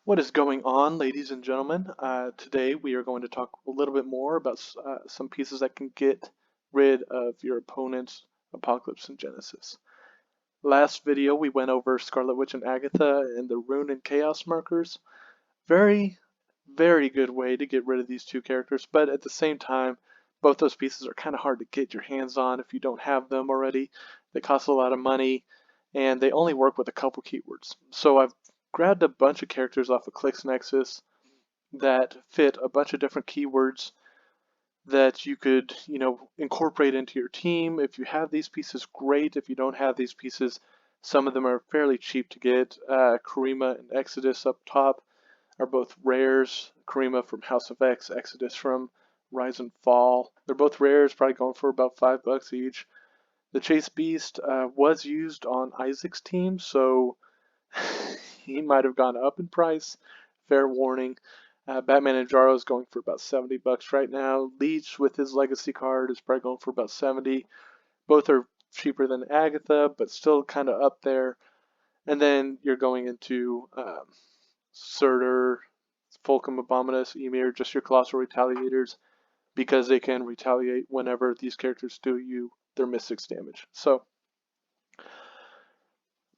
What is going on, ladies and gentlemen? Today we are going to talk a little bit more about some pieces that can get rid of your opponent's Apocalypse and Genesis. Last video we went over Scarlet Witch and Agatha and the Rune and Chaos markers. Very, very good way to get rid of these two characters, but at the same time, both those pieces are kind of hard to get your hands on if you don't have them already. They cost a lot of money, and they only work with a couple keywords. So I've grabbed a bunch of characters off of ClicksNexus that fit a bunch of different keywords that you could, incorporate into your team. If you have these pieces, great. If you don't have these pieces, some of them are fairly cheap to get. Karima and Exodus up top are both rares. Karima from House of X, Exodus from Rise and Fall. They're both rares, probably going for about $5 each. The Chase Beast was used on Isaac's team, so he might have gone up in price. Fair warning. Batman and Jarro is going for about $70 right now. Leech with his legacy card is probably going for about 70. Both are cheaper than Agatha, but still kind of up there. And then you're going into Surtur, Fulcrum Abominus, Emir, just your Colossal Retaliators, because they can retaliate whenever these characters do you their Mystics damage. So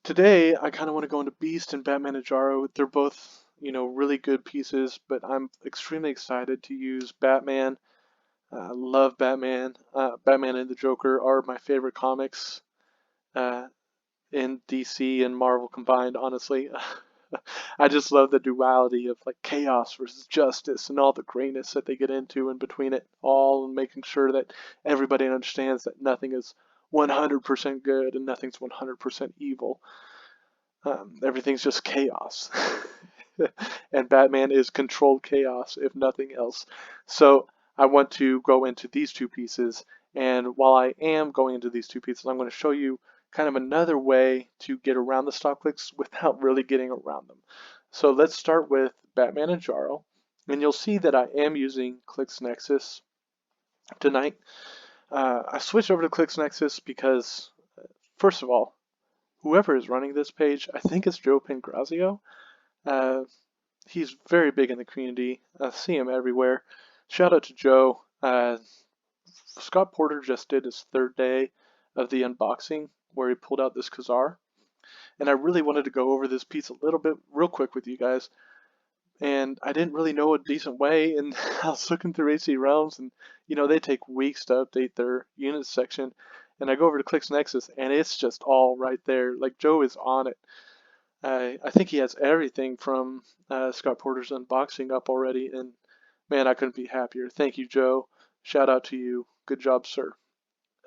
today I kind of want to go into Beast and Batman and Jarro. They're both, really good pieces, but I'm extremely excited to use Batman. I love Batman. Batman and the Joker are my favorite comics in DC and Marvel combined, honestly. I just love the duality of like chaos versus justice and all the grayness that they get into in between it all, and making sure that everybody understands that nothing is 100% good and nothing's 100% evil. Everything's just chaos. And Batman is controlled chaos, if nothing else. So I want to go into these two pieces, and while I am going into these two pieces, I'm going to show you kind of another way to get around the stop clicks without really getting around them. So let's start with Batman and Jarro, and you'll see that I am using ClicksNexus tonight. I switched over to ClicksNexus because, first of all, whoever is running this page, I think it's Joe Pangrazio. He's very big in the community. I see him everywhere. Shout out to Joe. Scott Porter just did his third day of the unboxing where he pulled out this Ka-Zar. And I really wanted to go over this piece a little bit real quick with you guys. And I didn't really know a decent way, and I was looking through AC Realms, and they take weeks to update their units section. And I go over to ClicksNexus, and it's just all right there. Like, Joe is on it. I think he has everything from Scott Porter's unboxing up already, and man, I couldn't be happier. Thank you, Joe. Shout out to you. Good job, sir.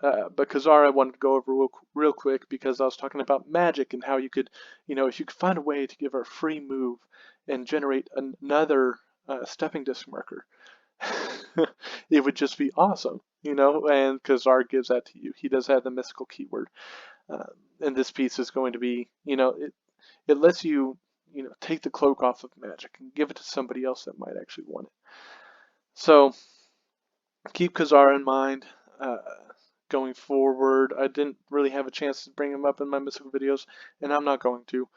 But Ka-Zar I wanted to go over real quick because I was talking about magic and how you could, if you could find a way to give her a free move and generate another stepping disc marker, it would just be awesome, and Ka-Zar gives that to you. He does have the mystical keyword. And this piece is going to be, it lets you, take the cloak off of magic and give it to somebody else that might actually want it. So keep Ka-Zar in mind. Going forward, I didn't really have a chance to bring him up in my mystical videos, and I'm not going to.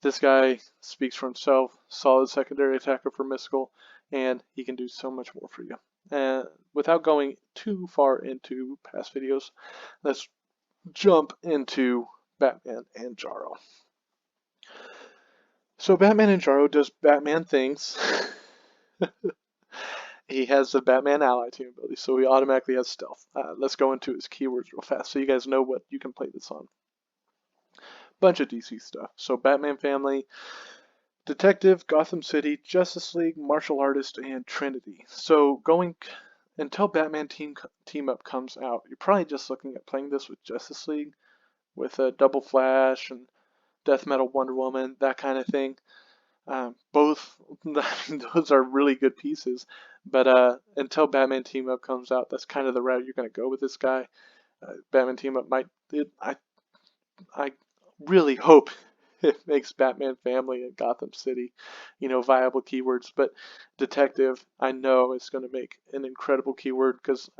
This guy speaks for himself, solid secondary attacker for mystical, and he can do so much more for you. And without going too far into past videos, let's jump into Batman and Jarro. So Batman and Jarro does Batman things. He has the Batman ally team ability, so he automatically has stealth. Let's go into his keywords real fast so you guys know what you can play this on. Bunch of DC stuff. So Batman family, Detective, Gotham City, Justice League, Martial Artist, and Trinity. So going until Batman team up comes out, you're probably just looking at playing this with Justice League, with a Double Flash and Death Metal Wonder Woman, that kind of thing. Both, those are really good pieces, but until Batman Team Up comes out, that's kind of the route you're going to go with this guy. Batman Team Up I really hope it makes Batman Family and Gotham City, viable keywords, but Detective, I know it's going to make an incredible keyword, because,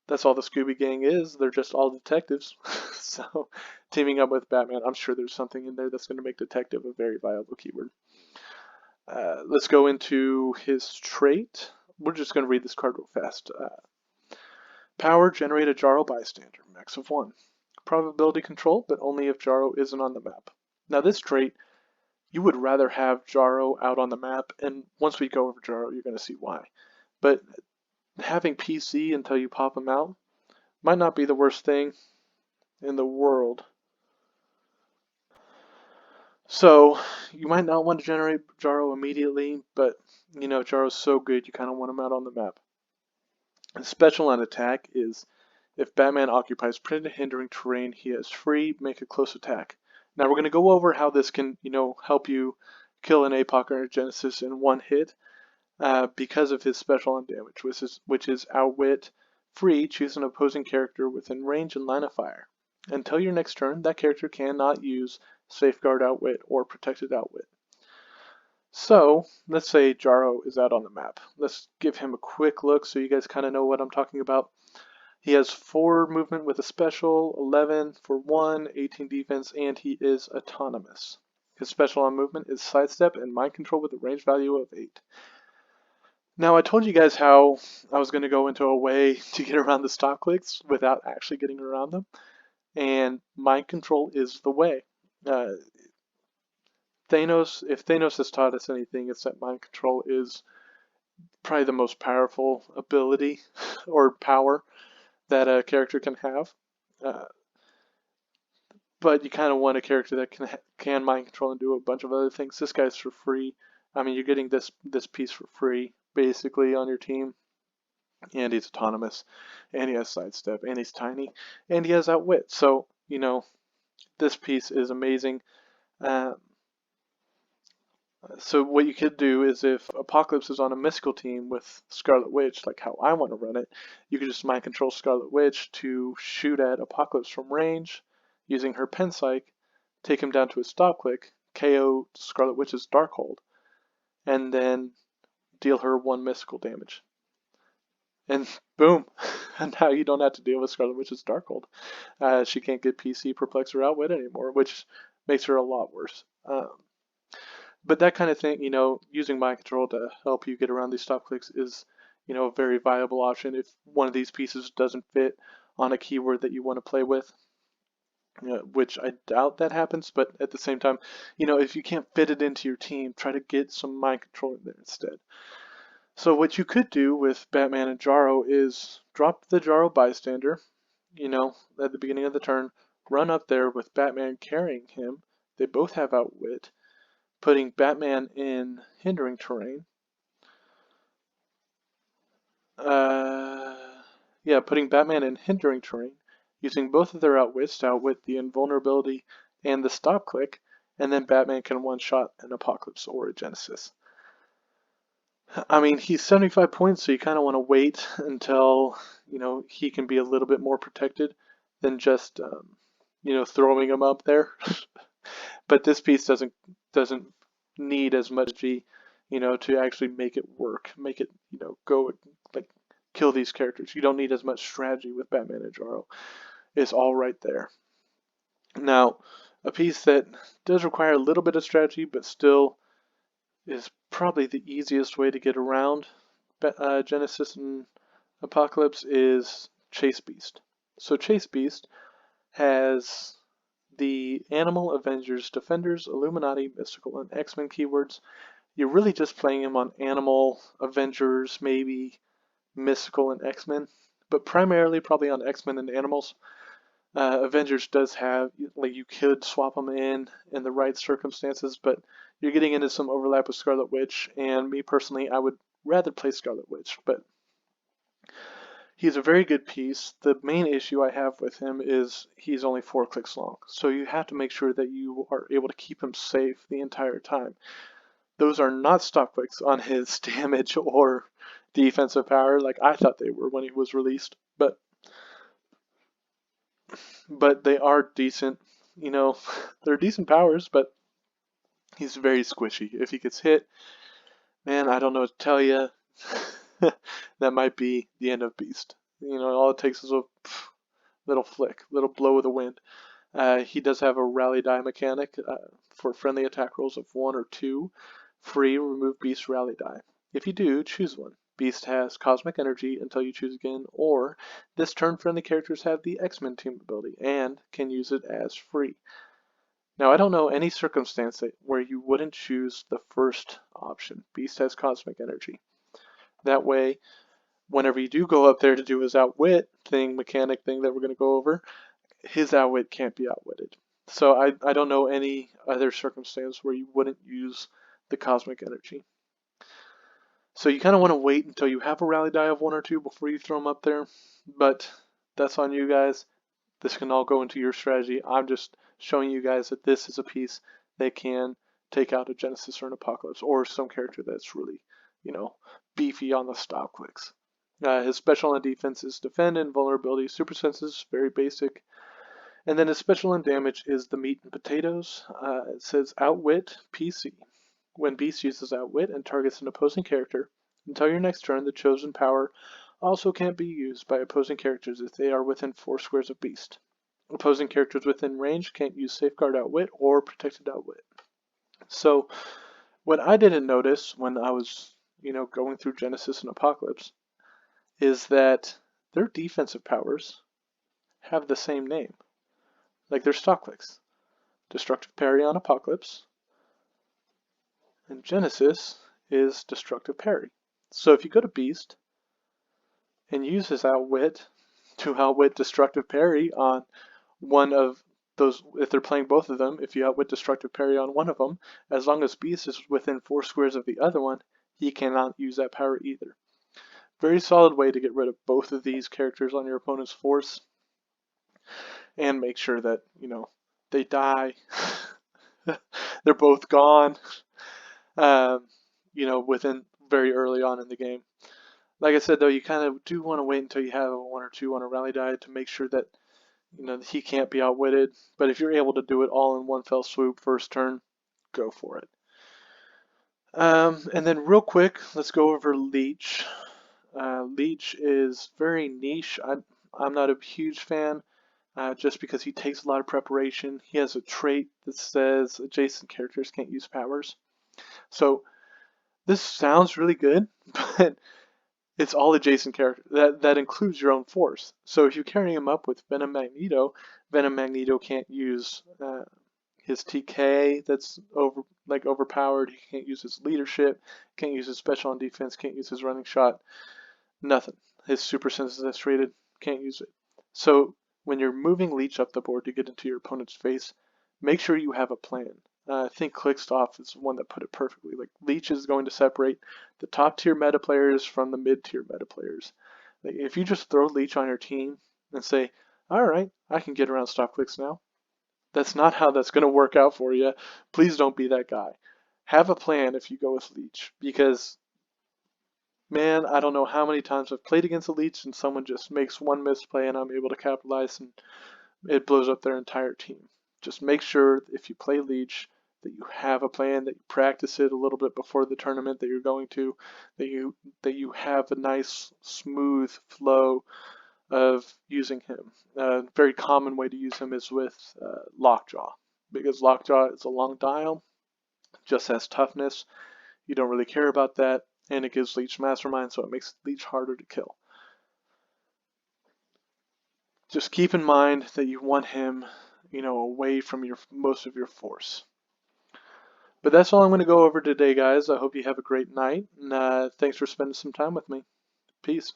that's all the Scooby Gang is. They're just all detectives. So teaming up with Batman, I'm sure there's something in there that's going to make Detective a very viable keyword. Let's go into his trait. We're just going to read this card real fast. Power, generate a Jarro bystander, max of 1. Probability control, but only if Jarro isn't on the map. Now this trait, you would rather have Jarro out on the map, and once we go over Jarro, you're going to see why. But having PC until you pop him out might not be the worst thing in the world. So you might not want to generate Jarro immediately, but you know Jarro's so good you kind of want him out on the map. The special on attack is if Batman occupies printed hindering terrain, he is free, make a close attack. Now we're going to go over how this can, help you kill an APOC or a Genesis in one hit because of his special on damage, which is Outwit. Free, choose an opposing character within range and line of fire. Until your next turn, that character cannot use Safeguard Outwit or Protected Outwit. So, let's say Jarro is out on the map. Let's give him a quick look so you guys kind of know what I'm talking about. He has 4 movement with a special, 11 for 1, 18 defense, and he is autonomous. His special on movement is Sidestep and Mind Control with a range value of 8. Now, I told you guys how I was going to go into a way to get around the stop clicks without actually getting around them, and Mind Control is the way. If Thanos has taught us anything, it's that Mind Control is probably the most powerful ability or power that a character can have. But you kind of want a character that can mind control and do a bunch of other things. This guy's for free. I mean, you're getting this piece for free, basically, on your team. And he's autonomous, and he has sidestep, and he's tiny, and he has outwit. So, this piece is amazing. So what you could do is if Apocalypse is on a mystical team with Scarlet Witch, like how I want to run it, you could just mind control Scarlet Witch to shoot at Apocalypse from range using her pen psych, take him down to a stop click, KO Scarlet Witch's Darkhold, and then deal her 1 mystical damage. And boom, and now you don't have to deal with Scarlet Witch's Darkhold. She can't get PC, Perplex, or Outwit anymore, which makes her a lot worse. But that kind of thing, using mind control to help you get around these stop clicks is, a very viable option if one of these pieces doesn't fit on a keyword that you want to play with, which I doubt that happens. But at the same time, if you can't fit it into your team, try to get some mind control in there instead. So what you could do with Batman and Jarro is drop the Jarro bystander, at the beginning of the turn, run up there with Batman carrying him. They both have outwit. Putting Batman in hindering terrain. Putting Batman in hindering terrain, using both of their outwits to outwit the invulnerability and the stop click, and then Batman can one-shot an Apocalypse or a Genesis. I mean, he's 75 points, so you kind of want to wait until, he can be a little bit more protected than just, throwing him up there. But this piece doesn't need as much G, to actually make it work, make it, go like kill these characters. You don't need as much strategy with Batman and Jarro. It's all right there. Now, a piece that does require a little bit of strategy, but still is probably the easiest way to get around Genesis and Apocalypse is Chase Beast. So Chase Beast has the Animal, Avengers, Defenders, Illuminati, Mystical, and X-Men keywords. You're really just playing him on Animal, Avengers, maybe Mystical, and X-Men, but primarily probably on X-Men and Animals. Avengers does have, you could swap them in the right circumstances, but you're getting into some overlap with Scarlet Witch, and me personally, I would rather play Scarlet Witch, but he's a very good piece. The main issue I have with him is he's only 4 clicks long, so you have to make sure that you are able to keep him safe the entire time. Those are not stop clicks on his damage or defensive power like I thought they were when he was released, but they are decent. They're decent powers, but he's very squishy. If he gets hit, man, I don't know what to tell you. That might be the end of Beast. All it takes is a little flick, little blow of the wind. He does have a rally die mechanic for friendly attack rolls of 1 or 2 Free, remove Beast Rally die. If you do, choose one. Beast has Cosmic Energy until you choose again, or this turn friendly characters have the X-Men team ability and can use it as free. Now, I don't know any circumstance where you wouldn't choose the first option. Beast has Cosmic Energy. That way, whenever you do go up there to do his outwit mechanic thing that we're going to go over, his outwit can't be outwitted. So I don't know any other circumstance where you wouldn't use the Cosmic Energy. So you kind of want to wait until you have a rally die of 1 or 2 before you throw them up there, but that's on you guys. This can all go into your strategy. I'm just showing you guys that this is a piece that can take out a Genesis or an Apocalypse or some character that's really, beefy on the stop clicks. His special on defense is defend and vulnerability. Super senses, very basic. And then his special on damage is the meat and potatoes. It says outwit PC. When Beast uses outwit and targets an opposing character, until your next turn, the chosen power also can't be used by opposing characters if they are within 4 squares of Beast. Opposing characters within range can't use Safeguard Outwit or Protected Outwit. So, what I didn't notice when I was, going through Genesis and Apocalypse is that their defensive powers have the same name. Like their stock clicks. Destructive Parry on Apocalypse, and Genesis is Destructive Parry. So if you go to Beast and use his outwit to outwit Destructive Parry on one of those, if they're playing both of them, if you outwit Destructive Parry on one of them, as long as Beast is within 4 squares of the other one, he cannot use that power either. Very solid way to get rid of both of these characters on your opponent's force and make sure that, they die. They're both gone. Within very early on in the game. Like I said, though, you kind of do want to wait until you have a 1 or 2 on a rally die to make sure that, he can't be outwitted. But if you're able to do it all in one fell swoop first turn, go for it. And then real quick, let's go over Leech. Leech is very niche. I'm not a huge fan. Just because he takes a lot of preparation. He has a trait that says adjacent characters can't use powers. So this sounds really good, but it's all adjacent characters. That includes your own force. So if you carry him up with Venom Magneto can't use his TK that's overpowered. He can't use his leadership, can't use his special on defense, can't use his running shot. Nothing. His super senses that's rated, can't use it. So when you're moving Leech up the board to get into your opponent's face, make sure you have a plan. I think Clickstoff is the one that put it perfectly. Like Leech is going to separate the top tier meta players from the mid tier meta players. Like, if you just throw Leech on your team and say, all right, I can get around stop clicks now, that's not how that's going to work out for you. Please don't be that guy. Have a plan if you go with Leech, because man, I don't know how many times I've played against a Leech and someone just makes one misplay and I'm able to capitalize and it blows up their entire team. Just make sure if you play Leech that you have a plan, that you practice it a little bit before the tournament that you're going to, that you have a nice smooth flow of using him. A very common way to use him is with Lockjaw, because Lockjaw is a long dial, just has toughness. You don't really care about that, and it gives Leech Mastermind, so it makes Leech harder to kill. Just keep in mind that you want him, away from most of your force. But that's all I'm going to go over today, guys. I hope you have a great night, and thanks for spending some time with me. Peace.